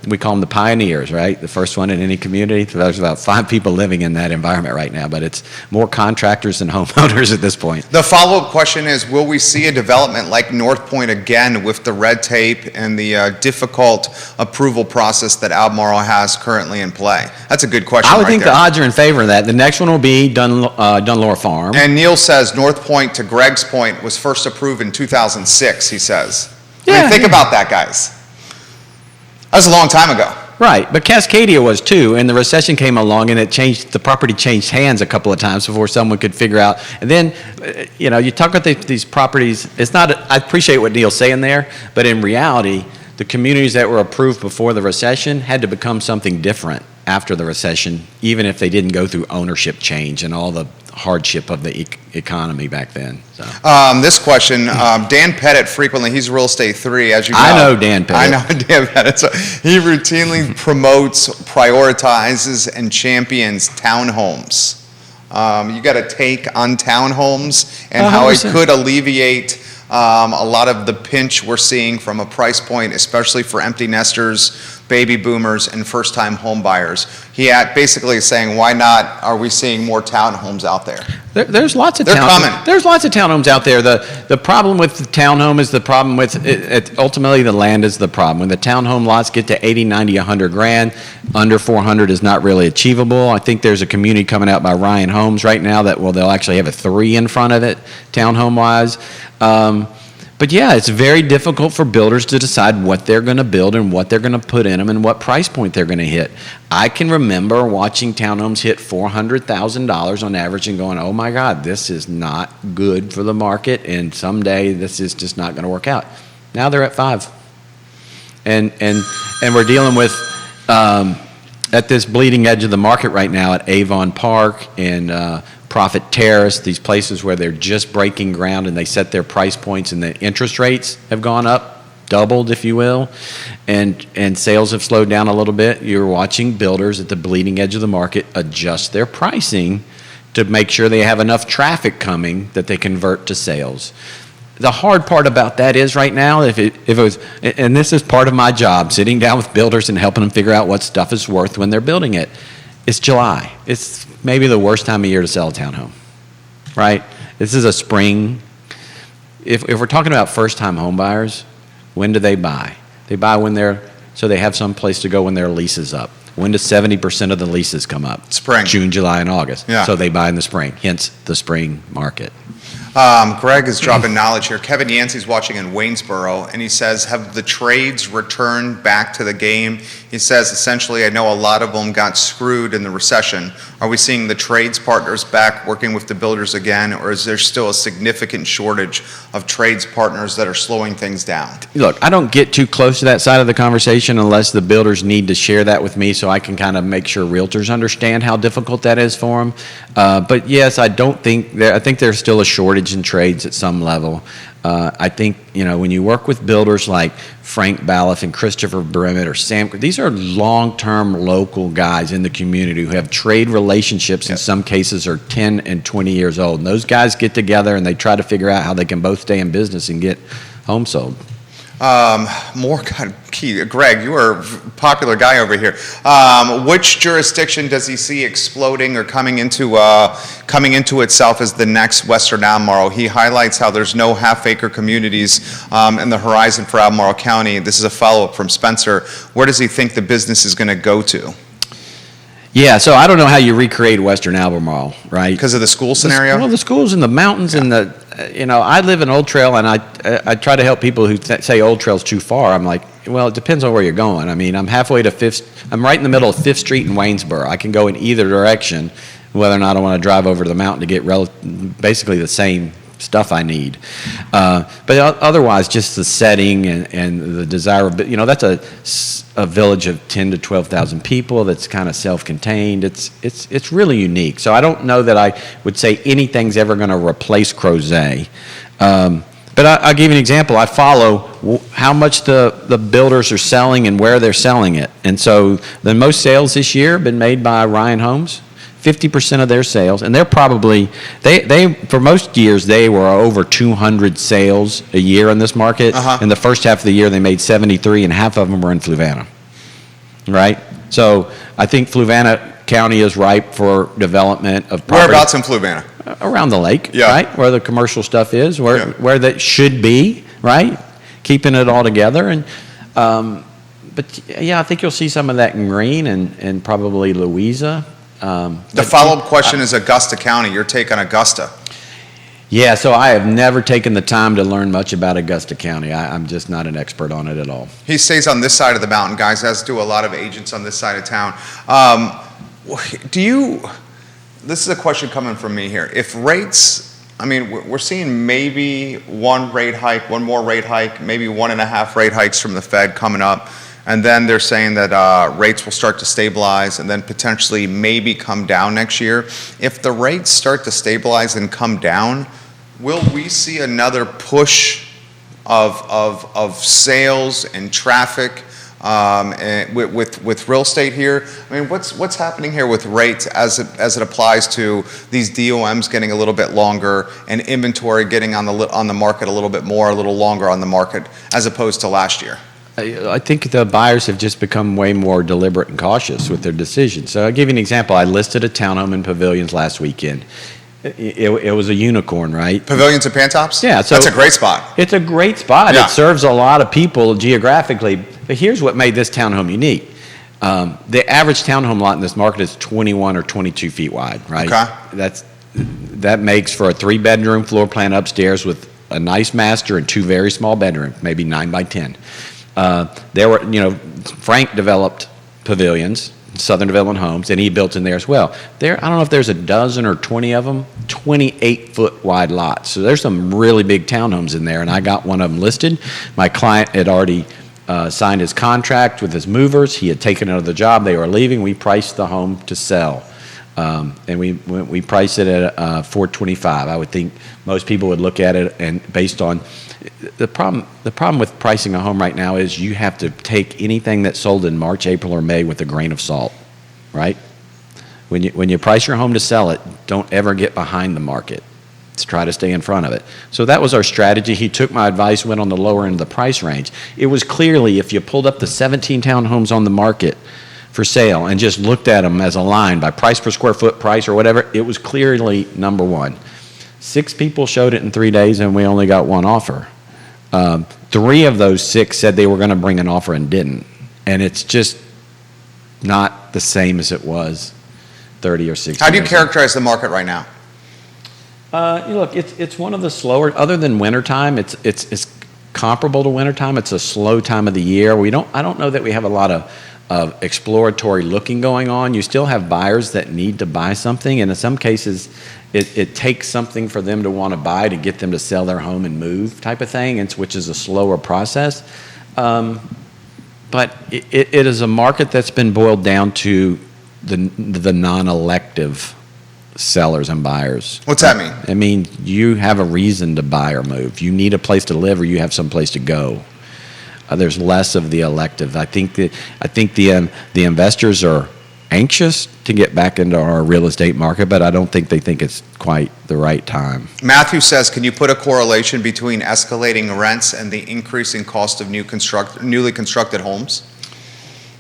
we call them the pioneers, right? The first one in any community. There's about 5 people living in that environment right now, but it's more contractors than homeowners at this point. The follow-up question is, will we see a development like North Point again with the red tape and the difficult approval process that Albemarle has currently in play? That's a good question. I would right think there. the odds are in favor of that. The next one will be Dunlore Farm. And Neil says North Point, to Greg's point, was first approved in 2006, he says. I mean, think about that, guys. That was a long time ago. Right, but Cascadia was too, and the recession came along and the property changed hands a couple of times before someone could figure out. And then, you talk about these properties, it's not, I appreciate what Neil's saying there, but in reality, the communities that were approved before the recession had to become something different after the recession, even if they didn't go through ownership change and all the hardship of the economy back then. So. This question, Dan Pettit frequently, he's Real Estate 3, as you know. I know Dan Pettit. I know Dan Pettit. So he routinely promotes, prioritizes, and champions townhomes. You got a take on townhomes and how it 100%. could alleviate a lot of the pinch we're seeing from a price point, especially for empty nesters, baby boomers, and first-time home buyers. He basically is saying, why not are we seeing more townhomes out there? There's lots of They're coming. There's lots of townhomes out there. The problem with the townhome is the problem with ultimately the land is the problem. When the townhome lots get to 80, 90, 100 grand, under 400 is not really achievable. I think there's a community coming out by Ryan Homes right now that they'll actually have a 3 in front of it, townhome wise. But yeah, it's very difficult for builders to decide what they're going to build and what they're going to put in them and what price point they're going to hit. I can remember watching townhomes hit $400,000 on average and going, oh my God, this is not good for the market, and someday this is just not going to work out. Now they're at 5. And we're dealing with, at this bleeding edge of the market right now at Avon Park and Prophet Terrace, these places where they're just breaking ground and they set their price points and the interest rates have gone up, doubled, if you will, and sales have slowed down a little bit. You're watching builders at the bleeding edge of the market adjust their pricing to make sure they have enough traffic coming that they convert to sales. The hard part about that is right now, if it was, and this is part of my job, sitting down with builders and helping them figure out what stuff is worth when they're building it. It's July. It's maybe the worst time of year to sell a townhome, right? This is a spring. If we're talking about first-time home buyers, when do they buy? They buy so they have some place to go when their lease is up. When does 70% of the leases come up? Spring. June, July, and August. Yeah. So they buy in the spring, hence the spring market. Greg is dropping knowledge here. Kevin Yancey's watching in Waynesboro, and he says, have the trades returned back to the game? He says, essentially, I know a lot of them got screwed in the recession. Are we seeing the trades partners back working with the builders again, or is there still a significant shortage of trades partners that are slowing things down? Look, I don't get too close to that side of the conversation unless the builders need to share that with me so I can kind of make sure realtors understand how difficult that is for them. But yes, I think there's still a shortage in trades at some level. I think, when you work with builders like Frank Balliff and Christopher Brimmett or Sam, these are long-term local guys in the community who have trade relationships, in some cases are 10 and 20 years old. And those guys get together and they try to figure out how they can both stay in business and get homes sold. More kind of key. Greg, you are a popular guy over here. Which jurisdiction does he see exploding or coming into itself as the next Western Albemarle? He highlights how there's no half-acre communities in the horizon for Albemarle County. This is a follow-up from Spencer. Where does he think the business is going to go to? Yeah, so I don't know how you recreate Western Albemarle, right? Because of the school scenario? Well, the schools in the mountains and I live in Old Trail, and I try to help people who say Old Trail's too far. I'm like, well, it depends on where you're going. I mean, I'm halfway to I'm right in the middle of 5th Street in Waynesboro. I can go in either direction, whether or not I want to drive over to the mountain to get basically the same stuff I need. But otherwise, just the setting and the desirability, that's a village of 10 to 12,000 people that's kind of self-contained. It's really unique. So I don't know that I would say anything's ever going to replace Crozet. But I'll give you an example. I follow how much the builders are selling and where they're selling it. And so the most sales this year have been made by Ryan Homes. 50% of their sales, and they're probably, they for most years, they were over 200 sales a year in this market. In the first half of the year, they made 73, and half of them were in Fluvanna. right? So I think Fluvanna County is ripe for development of property. Whereabouts in Fluvanna? Around the lake, Yeah. right? Where the commercial stuff is, Yeah. where that should be, right? Keeping it all together. And but yeah, I think you'll see some of that in Greene and probably Louisa. The follow-up question is Augusta County. Your take on Augusta? Yeah, so I have never taken the time to learn much about Augusta County. I'm just not an expert on it at all. He stays on this side of the mountain, guys, as do a lot of agents on this side of town. This is a question coming from me here. If rates, I mean, we're seeing maybe one more rate hike, maybe 1.5 rate hikes from the Fed coming up. And then they're saying that rates will start to stabilize and then potentially maybe come down next year. If the rates start to stabilize and come down, will we see another push of sales and traffic with real estate here? I mean, what's happening here with rates as it applies to these DOMs getting a little bit longer and inventory getting on the market a little bit more, a little longer on the market as opposed to last year? I think the buyers have just become way more deliberate and cautious with their decisions. So I'll give you an example. I listed a townhome in Pavilions last weekend. It was a unicorn, right? Pavilions and Pantops? Yeah. So that's a great spot. It's a great spot. Yeah. It serves a lot of people geographically. But here's what made this townhome unique. The average townhome lot in this market is 21 or 22 feet wide, right? Okay. That makes for a 3-bedroom floor plan upstairs with a nice master and 2 very small bedrooms, maybe 9 by 10. Frank developed Pavilions, Southern Development Homes, and he built in there as well. I don't know if there's a dozen or 20 of them, 28-foot wide lots. So there's some really big townhomes in there, and I got one of them listed. My client had already signed his contract with his movers. He had taken another job. They were leaving. We priced the home to sell, and we priced it at $425. I would think most people would look at it, and based on the problem with pricing a home right now is you have to take anything that's sold in March, April, or May with a grain of salt, right? When you price your home to sell it, don't ever get behind the market. Let's try to stay in front of it. So that was our strategy. He took my advice, went on the lower end of the price range. It was clearly, if you pulled up the 17 townhomes on the market for sale and just looked at them as a line by price per square foot price or whatever, it was clearly number one. 6 people showed it in 3 days, and we only got 1 offer. 3 of those 6 said they were going to bring an offer and didn't. And it's just not the same as it was 30 or 60 years ago. How do you characterize the market right now? Look, it's one of the slower, other than wintertime, it's comparable to wintertime. It's a slow time of the year. I don't know that we have a lot of exploratory looking going on. You still have buyers that need to buy something, and in some cases, it takes something for them to want to buy to get them to sell their home and move type of thing, which is a slower process. But it is a market that's been boiled down to the non-elective sellers and buyers. What's that mean? I mean, you have a reason to buy or move. You need a place to live, or you have some place to go. There's less of the elective. I think the investors are anxious to get back into our real estate market, but I don't think they think it's quite the right time. Matthew says, can you put a correlation between escalating rents and the increasing cost of newly constructed homes?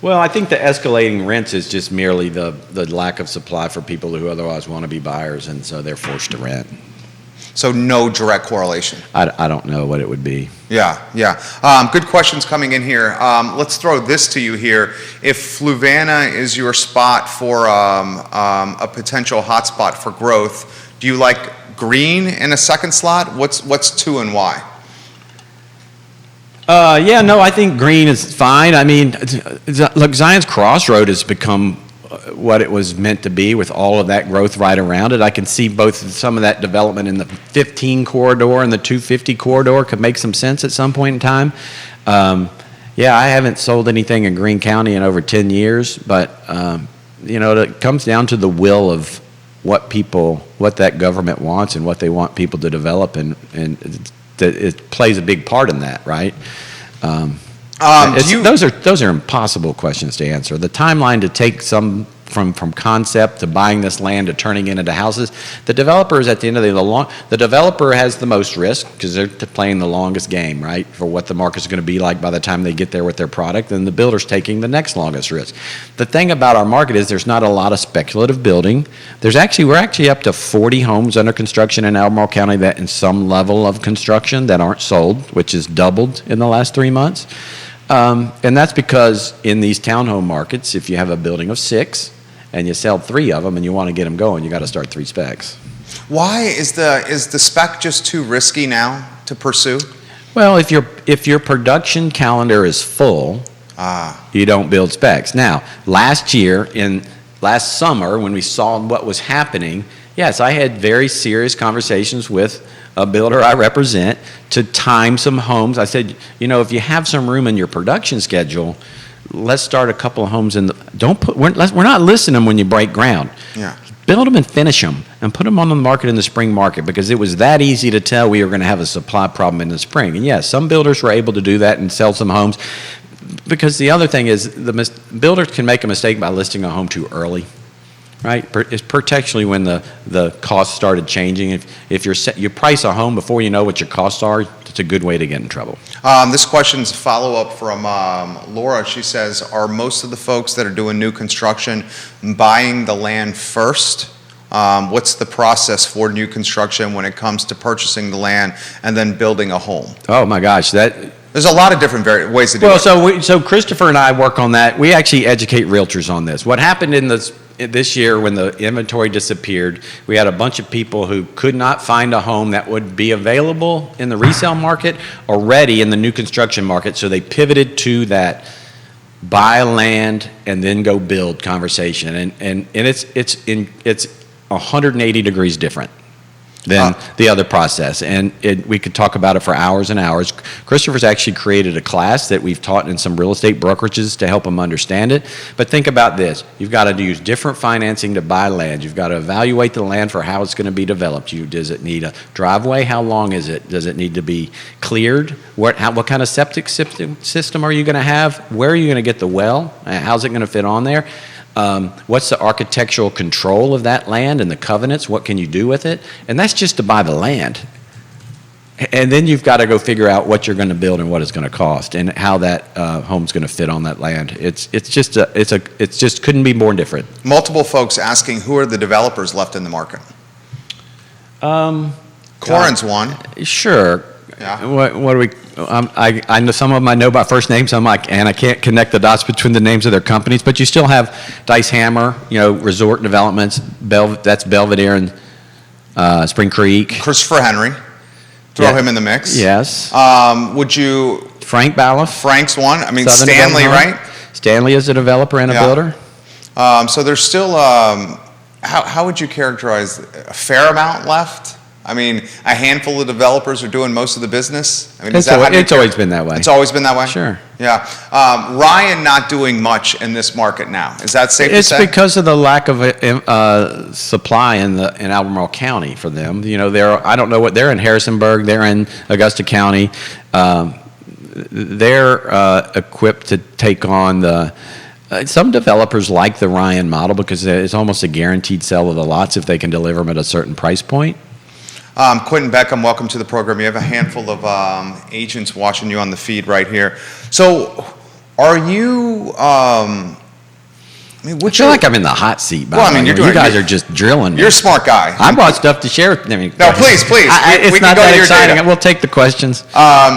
Well, I think the escalating rents is just merely the lack of supply for people who otherwise want to be buyers, and so they're forced to rent. So no direct correlation. I don't know what it would be. Yeah. Good questions coming in here. Let's throw this to you here. If Fluvanna is your spot for a potential hotspot for growth, do you like Greene in a second slot? What's 2 and why? I think Greene is fine. I mean, look, Zion's Crossroad has become what it was meant to be with all of that growth right around it. I can see both some of that development in the 15 corridor and the 250 corridor could make some sense at some point in time. I haven't sold anything in Greene County in over 10 years, but it comes down to the will of what that government wants and what they want people to develop, and it plays a big part in that, right? Those are impossible questions to answer. The timeline to take some from concept to buying this land to turning it into houses. The developers at the end of the developer has the most risk because they're playing the longest game, right, for what the market's going to be like by the time they get there with their product, and the builder's taking the next longest risk. The thing about our market is there's not a lot of speculative building. We're actually up to 40 homes under construction in Albemarle County that in some level of construction that aren't sold, which has doubled in the last 3 months. And that's because in these townhome markets, if you have a building of 6 and you sell 3 of them and you want to get them going, you got to start 3 specs. Why is the spec just too risky now to pursue? Well, if your production calendar is full, you don't build specs. Now, last summer, when we saw what was happening, yes, I had very serious conversations with a builder I represent to time some homes. I said, if you have some room in your production schedule, let's start a couple of homes in we're not listing them when you break ground. Yeah. Build them and finish them and put them on the market in the spring market, because it was that easy to tell we were going to have a supply problem in the spring. And yes, some builders were able to do that and sell some homes, because the other thing is builders can make a mistake by listing a home too early. Right, it's particularly when the costs started changing. If you price a home before you know what your costs are, it's a good way to get in trouble. This question's a follow-up from Laura. She says, are most of the folks that are doing new construction buying the land first? What's the process for new construction when it comes to purchasing the land and then building a home? Oh my gosh, there's a lot of different ways to do it. So Christopher and I work on that. We actually educate realtors on this. What happened this year when the inventory disappeared, we had a bunch of people who could not find a home that would be available in the resale market or ready in the new construction market, so they pivoted to that buy land and then go build conversation, and it's 180 degrees different than the other process, and we could talk about it for hours and hours. Christopher's actually created a class that we've taught in some real estate brokerages to help them understand it. But think about this. You've got to use different financing to buy land. You've got to evaluate the land for how it's going to be developed. Does it need a driveway? How long is it? Does it need to be cleared? What kind of septic system are you going to have? Where are you going to get the well? How's it going to fit on there? What's the architectural control of that land and the covenants? What can you do with it? And that's just to buy the land. And then you've got to go figure out what you're going to build and what it's going to cost and how that home's going to fit on that land. It's just couldn't be more different. Multiple folks asking, who are the developers left in the market? Corin's one. Sure. Yeah. What do we? I know some of them I know by first name, some and I can't connect the dots between the names of their companies. But you still have Dice Hammer, Resort Developments, that's Belvedere and Spring Creek. Christopher Henry, throw him in the mix. Yes. Would you? Frank Balliff. Frank's one. I mean, Southern Stanley, right? Stanley is a developer and a builder. So there's still. How would you characterize a fair amount left? I mean, a handful of developers are doing most of the business. I mean, it's always been that way. It's always been that way? Sure. Yeah. Ryan not doing much in this market now. Is that safe to say? It's because of the lack of supply in Albemarle County for them. I don't know what they're in Harrisonburg. They're in Augusta County. They're equipped to take on some developers like the Ryan model because it's almost a guaranteed sale of the lots if they can deliver them at a certain price point. Quentin Beckham, welcome to the program. You have a handful of agents watching you on the feed right here. So, are you? I feel like I'm in the hot seat. You guys are just drilling me. You're a smart guy. I brought stuff to share. No, please. It's not that exciting. We'll take the questions.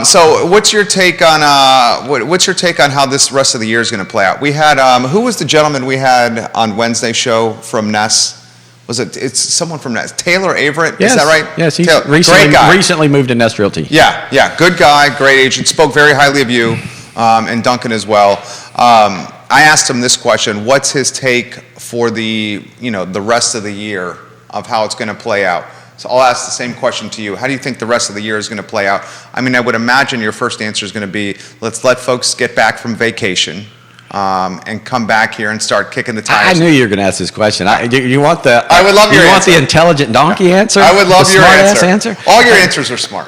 So, what's your take on how this rest of the year is going to play out? We had who was the gentleman we had on Wednesday's show from Ness? It's someone from Nest, Taylor Averett, yes. Is that right? Yes, he's recently moved to Nest Realty. Yeah, good guy, great agent, spoke very highly of you, and Duncan as well. I asked him this question, what's his take for the rest of the year of how it's going to play out? So I'll ask the same question to you. How do you think the rest of the year is going to play out? I mean, I would imagine your first answer is going to be, let's let folks get back from vacation. And come back here and start kicking the tires. I knew you were going to ask this question. You want the? I would love your answer. You want the intelligent donkey answer? I would love your answer. All your answers are smart.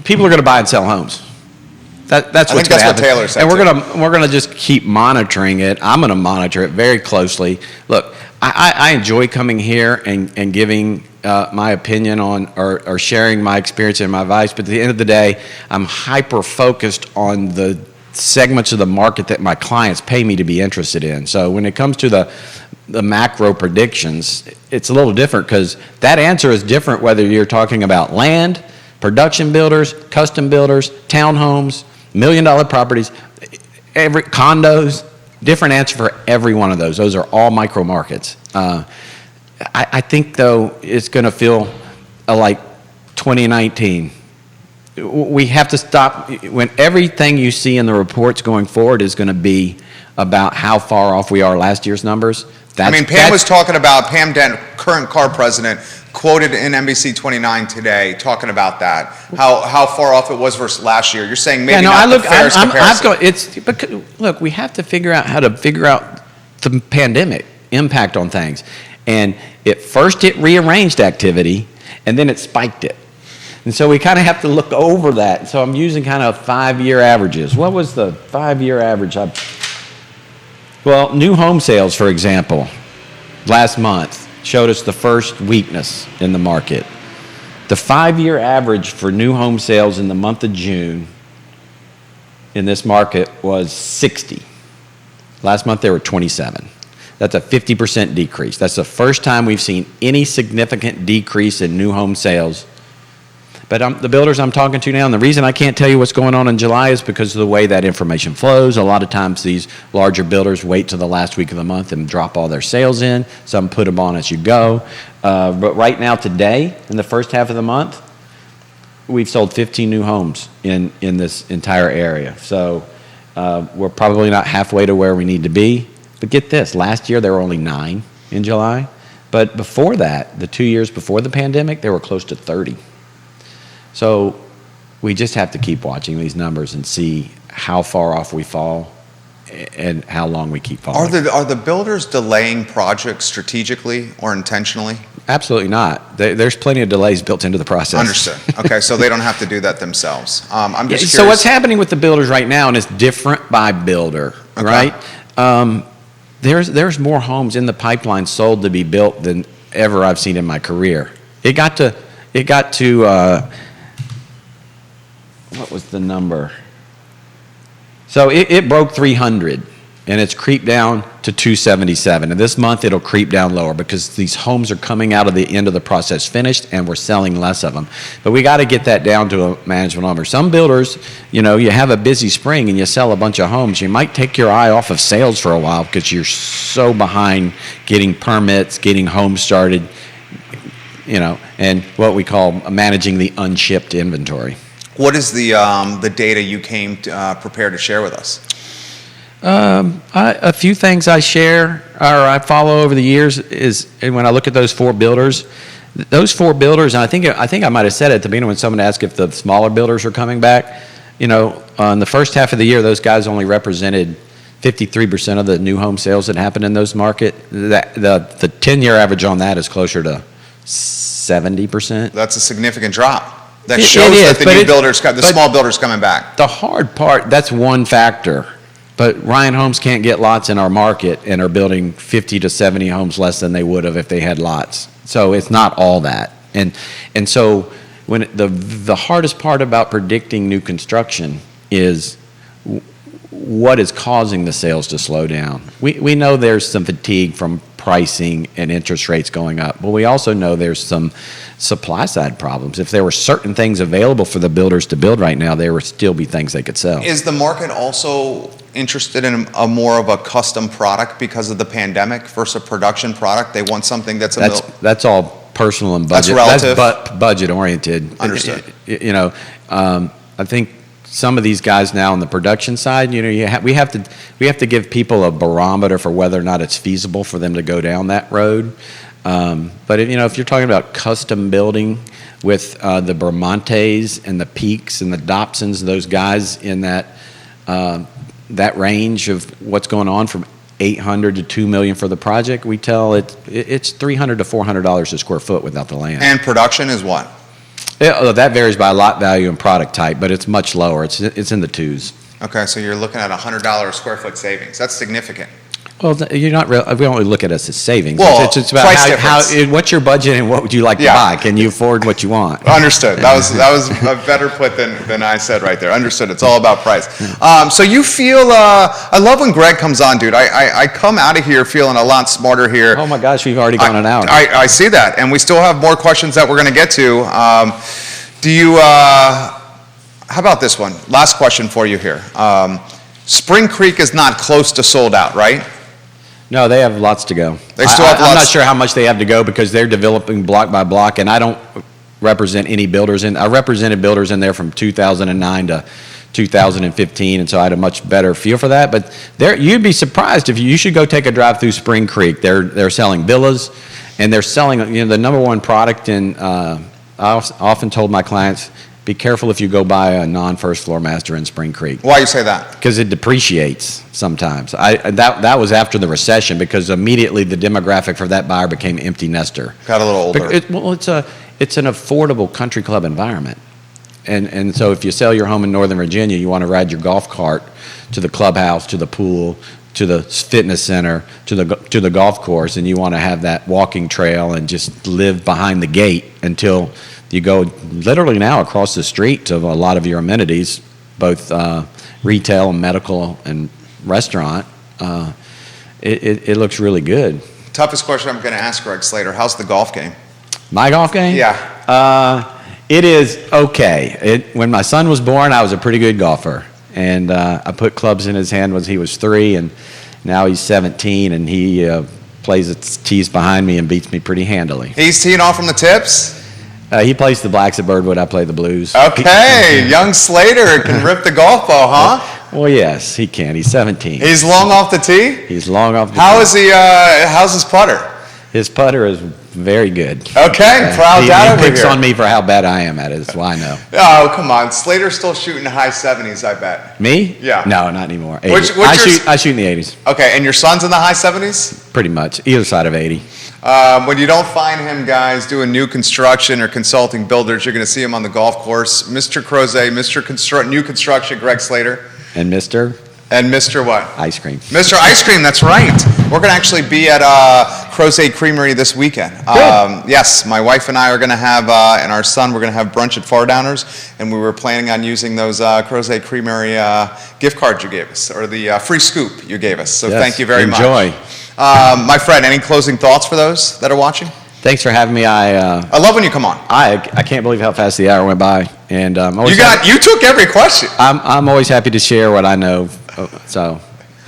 People are going to buy and sell homes. That's I what's think that's going to what happen. Taylor said, And we're gonna just keep monitoring it. I'm gonna monitor it very closely. Look, I enjoy coming here and giving my opinion on or sharing my experience and my advice. But at the end of the day, I'm hyper focused on the segments of the market that my clients pay me to be interested in. So when it comes to the macro predictions, it's a little different because that answer is different whether you're talking about land, production builders, custom builders, townhomes, $1 million properties, every condos, different answer for every one of those. Those are all micro markets. I think, though, it's going to feel like 2019. We have to stop when everything you see in the reports going forward is going to be about how far off we are last year's numbers. Pam was talking about, Pam Dent, current CAR president, quoted in NBC 29 today, talking about that, how far off it was versus last year. You're saying maybe not the fairest comparison. Look, we have to figure out how to figure out the pandemic impact on things. And first it rearranged activity, and then it spiked it. And so we kind of have to look over that. So I'm using kind of 5-year averages. What was the 5-year average? Well, new home sales, for example, last month showed us the first weakness in the market. The 5-year average for new home sales in the month of June in this market was 60. Last month they were 27. That's a 50% decrease. That's the first time we've seen any significant decrease in new home sales. But the builders I'm talking to now, and the reason I can't tell you what's going on in July is because of the way that information flows. A lot of times these larger builders wait till the last week of the month and drop all their sales in. Some put them on as you go. But right now, today, in the first half of the month, we've sold 15 new homes in this entire area. So we're probably not halfway to where we need to be. But get this, last year there were only 9 in July. But before that, the 2 years before the pandemic, there were close to 30. So we just have to keep watching these numbers and see how far off we fall and how long we keep falling. Are the builders delaying projects strategically or intentionally? Absolutely not. There's plenty of delays built into the process. Understood. Okay, so they don't have to do that themselves. I'm just curious. So what's happening with the builders right now, and it's different by builder, right? There's more homes in the pipeline sold to be built than ever I've seen in my career. It got to what was the number? So it broke 300, and it's creeped down to 277. And this month it'll creep down lower because these homes are coming out of the end of the process finished, and we're selling less of them. But we got to get that down to a manageable number. Some builders, you have a busy spring and you sell a bunch of homes. You might take your eye off of sales for a while because you're so behind getting permits, getting homes started, and what we call managing the unshipped inventory. What is the data you came prepared to share with us? A few things I share or I follow over the years is, and when I look at those 4 builders, and I think I might have said it at the beginning when someone asked if the smaller builders are coming back. In the first half of the year, those guys only represented 53% of the new home sales that happened in those markets. The 10-year average on that is closer to 70%. That's a significant drop. That shows that the small builders coming back. The hard part, that's one factor. But Ryan Homes can't get lots in our market and are building 50 to 70 homes less than they would have if they had lots. So it's not all that. And so when the hardest part about predicting new construction is what is causing the sales to slow down. We know there's some fatigue from pricing and interest rates going up, but we also know there's some supply side problems. If there were certain things available for the builders to build right now, there would still be things they could sell. Is the market also interested in a more of a custom product because of the pandemic versus a production product? They want something that's that's all personal and budget. That's relative. That's budget oriented. Understood. I think some of these guys now on the production side, we have to give people a barometer for whether or not it's feasible for them to go down that road. But if you're talking about custom building with the Bermontes and the Peaks and the Dobsons, those guys in that range of what's going on from $800 to $2 million for the project, we tell it's $300 to $400 a square foot without the land. And production is what? That varies by lot value and product type, but it's much lower. It's in the twos. Okay, so you're looking at $100 a square foot savings. That's significant. Well, you're not real. We don't really look at it as savings. Well, it's about what's your budget and what would you like to buy? Can you afford what you want? Understood. That was a better put than I said right there. Understood. It's all about price. So you feel, I love when Greg comes on, dude. I come out of here feeling a lot smarter here. Oh my gosh, we've already gone an hour. I see that. And we still have more questions that we're going to get to. How about this one? Last question for you here. Spring Creek is not close to sold out, right? No, they have lots to go. They still have lots. I'm not sure how much they have to go because they're developing block by block, and I don't represent any builders. I represented builders in there from 2009 to 2015, and so I had a much better feel for that. But you'd be surprised if you should go take a drive through Spring Creek. They're selling villas, and they're selling the number one product. And I often told my clients, be careful if you go buy a non-first floor master in Spring Creek. Why you say that? Because it depreciates sometimes. That was after the recession because immediately the demographic for that buyer became empty nester. Got a little older. It's an affordable country club environment. And so if you sell your home in Northern Virginia, you want to ride your golf cart to the clubhouse, to the pool, to the fitness center, to the golf course, and you want to have that walking trail and just live behind the gate until you go literally now across the street to a lot of your amenities, both retail and medical and restaurant. It looks really good. Toughest question I'm going to ask Greg Slater. How's the golf game? My golf game? Yeah. It is okay. When my son was born, I was a pretty good golfer. And I put clubs in his hand when he was 3, and now he's 17, and he plays its tees behind me and beats me pretty handily. He's teeing off from the tips? He plays the blacks at Birdwood. I play the blues. Okay, young Slater can rip the golf ball, huh? Well, yes, he can. He's 17. He's long off the tee? He's long off the tee. How is he? How's his putter? His putter is very good. Okay, proud dad over here. He picks on me for how bad I am at it. That's why I know. Oh, come on. Slater's still shooting high 70s, I bet. Me? Yeah. No, not anymore. I shoot in the 80s. Okay, and your son's in the high 70s? Pretty much, either side of 80. When you don't find him, guys, doing new construction or consulting builders, you're going to see him on the golf course. Mr. Croze, New Construction, Greg Slater. And Mr.? And Mr. what? Ice Cream. Mr. Ice Cream, that's right. We're going to actually be at Croze Creamery this weekend. Yes, my wife and I are going to have, and our son, we're going to have brunch at Far Downers, and we were planning on using those Croze Creamery gift cards you gave us, or the free scoop you gave us. So yes, thank you very much. Enjoy. My friend, any closing thoughts for those that are watching? Thanks for having me. I love when you come on. I can't believe how fast the hour went by, and you took every question. I'm always happy to share what I know, so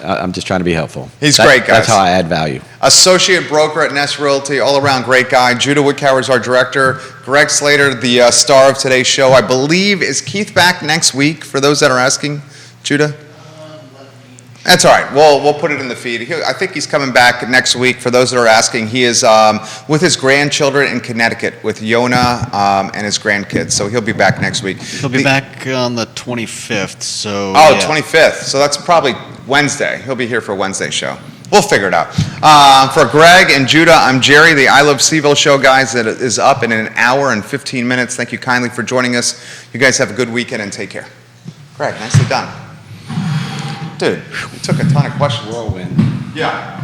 I'm just trying to be helpful. He's great, guys. That's how I add value. Associate broker at Nest Realty, all around great guy. Judah Woodcower is our director. Greg Slater, the star of today's show. I believe, is Keith back next week? For those that are asking, Judah. That's all right. We'll put it in the feed. I think he's coming back next week. For those that are asking, he is with his grandchildren in Connecticut with Yona and his grandkids. So he'll be back next week. He'll be back on the 25th. So. Oh, yeah. 25th. So that's probably Wednesday. He'll be here for Wednesday's show. We'll figure it out. For Greg and Judah, I'm Jerry. The I Love CVille show, guys, that is up in an hour and 15 minutes. Thank you kindly for joining us. You guys have a good weekend and take care. Greg, nicely done. Dude, we took a ton of questions. Whirlwind. Yeah.